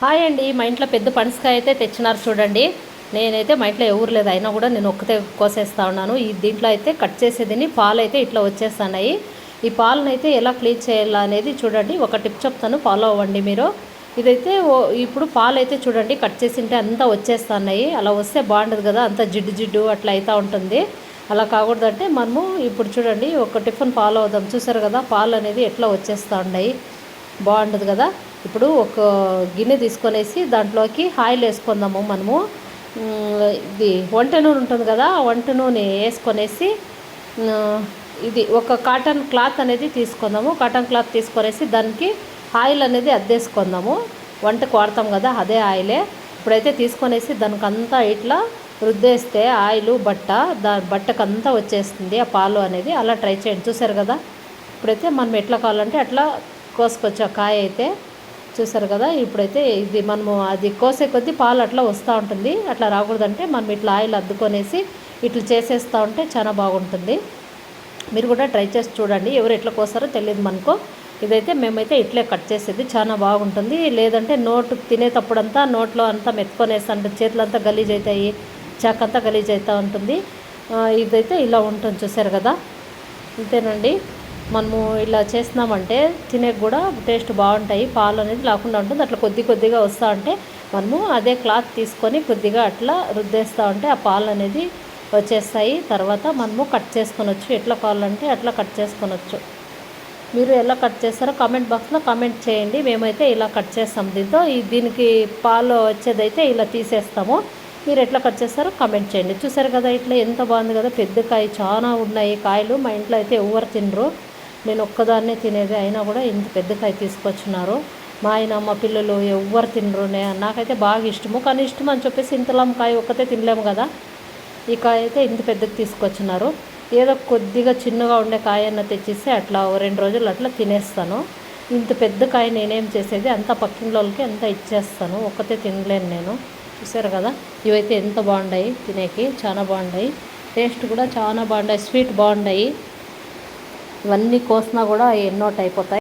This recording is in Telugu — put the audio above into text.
హాయ్ అండి, మా ఇంట్లో పెద్ద పనసకాయ అయితే తెచ్చినారు చూడండి. నేనైతే మా ఇంట్లో ఎవరు లేదు, అయినా కూడా నేను ఒక్కతే కోసేస్తా ఉన్నాను. ఈ దీంట్లో అయితే కట్ చేసేదని పాలు అయితే ఇట్లా వచ్చేస్తున్నాయి. ఈ పాలను అయితే ఎలా క్లీన్ చేయాలా అనేది చూడండి. ఒక టిప్ చెప్తాను, ఫాలో అవ్వండి మీరు. ఇదైతే ఇప్పుడు పాలు అయితే చూడండి కట్ చేసింటే అంతా వచ్చేస్తున్నాయి. అలా వస్తే బాగుండదు కదా, అంతా జిడ్డు జిడ్డు అట్లా అవుతూ ఉంటుంది. అలా కాకూడదంటే మనము ఇప్పుడు చూడండి ఒక టిఫిన్ ఫాలో అవుదాం. చూసారు కదా పాలు అనేది ఎట్లా వచ్చేస్తూ ఉన్నాయి, బాగుండదు కదా. ఇప్పుడు ఒక గిన్నె తీసుకొనేసి దాంట్లోకి ఆయిల్ వేసుకుందాము మనము. ఇది వంట నూనె ఉంటుంది కదా, వంట నూనె వేసుకొనేసి ఇది ఒక కాటన్ క్లాత్ అనేది తీసుకుందాము. కాటన్ క్లాత్ తీసుకొనేసి దానికి ఆయిల్ అనేది అద్దేసుకుందాము. వంటకు వాడతాం కదా అదే ఆయిలే. ఇప్పుడైతే తీసుకొనేసి దానికంతా ఇట్లా రుద్దేస్తే ఆయిల్ బట్టకంతా వచ్చేస్తుంది ఆ పాలు అనేది. అలా ట్రై చేయండి. చూసారు కదా, ఇప్పుడైతే మనం ఎట్లా కావాలంటే అట్లా కోసుకొచ్చు ఆ కాయ అయితే. చూసారు కదా, ఇప్పుడైతే ఇది మనము అది కోసే కొద్దీ పాలు అట్లా వస్తూ ఉంటుంది. అట్లా రాకూడదంటే మనం ఇట్లా ఆయిల్ అద్దుకొనేసి ఇట్లా చేసేస్తూ ఉంటే చాలా బాగుంటుంది. మీరు కూడా ట్రై చేసి చూడండి. ఎవరు ఎట్లా కోసారో తెలియదు మనకు. ఇదైతే మేమైతే ఇట్లే కట్ చేసేది చాలా బాగుంటుంది. లేదంటే నోటు తినేటప్పుడంతా నోట్లో అంతా మెత్తుకొనేసి చేతులంతా గలీజ్ అవుతాయి, చాకంతా గలీజ్ అవుతూ ఉంటుంది. ఇదైతే ఇలా ఉంటుంది. చూసారు కదా, అంతేనండి. మనము ఇలా చేస్తున్నామంటే తినేకి కూడా టేస్ట్ బాగుంటాయి. పాలు అనేది లేకుండా ఉంటుంది. అట్లా కొద్దిగా వస్తూ ఉంటే మనము అదే క్లాత్ తీసుకొని కొద్దిగా అట్లా రుద్దేస్తూ ఉంటే ఆ పాలు అనేది వచ్చేస్తాయి. తర్వాత మనము కట్ చేసుకొనొచ్చు. ఎట్లా కావాలంటే అట్లా కట్ చేసుకొనొచ్చు. మీరు ఎలా కట్ చేస్తారో కామెంట్ బాక్స్లో కామెంట్ చేయండి. మేమైతే ఇలా కట్ చేస్తాం. దీనికి పాలు వచ్చేదైతే ఇలా తీసేస్తాము. మీరు ఎట్లా కట్ చేస్తారో కామెంట్ చేయండి. చూసారు కదా, ఇట్లా ఎంత బాగుంది కదా. పెద్ద కాయ చాలా ఉన్నాయి కాయలు. మా ఇంట్లో అయితే ఎవరు తినరు, నేను ఒక్కదాన్నే తినేది. అయినా కూడా ఇంత పెద్ద కాయ తీసుకొచ్చినారు. మా ఆయన మా పిల్లలు ఎవ్వరు తినరు. నాకైతే బాగా ఇష్టము, కానీ ఇష్టం అని చెప్పేసి ఇంతలం కాయ ఒక్కతే తినలేము కదా. ఈ కాయ అయితే ఇంత పెద్దది తీసుకొచ్చినారు. ఏదో కొద్దిగా చిన్నగా ఉండే కాయన్న తెచ్చిస్తే అట్లా 2 రోజులు అట్లా తినేస్తాను. ఇంత పెద్ద కాయ నేనేం చేసేది, అంతా పక్కింట్లోకి అంతా ఇచ్చేస్తాను. ఒక్కతే తినలేను నేను. చూసారు కదా, ఇవైతే ఎంత బాగున్నాయి, తినేకి చాలా బాగున్నాయి. టేస్ట్ కూడా చాలా బాగున్నాయి, స్వీట్ బాగున్నాయి. ఇవన్నీ కోసినా కూడా ఎన్నోటి అయిపోతాయి.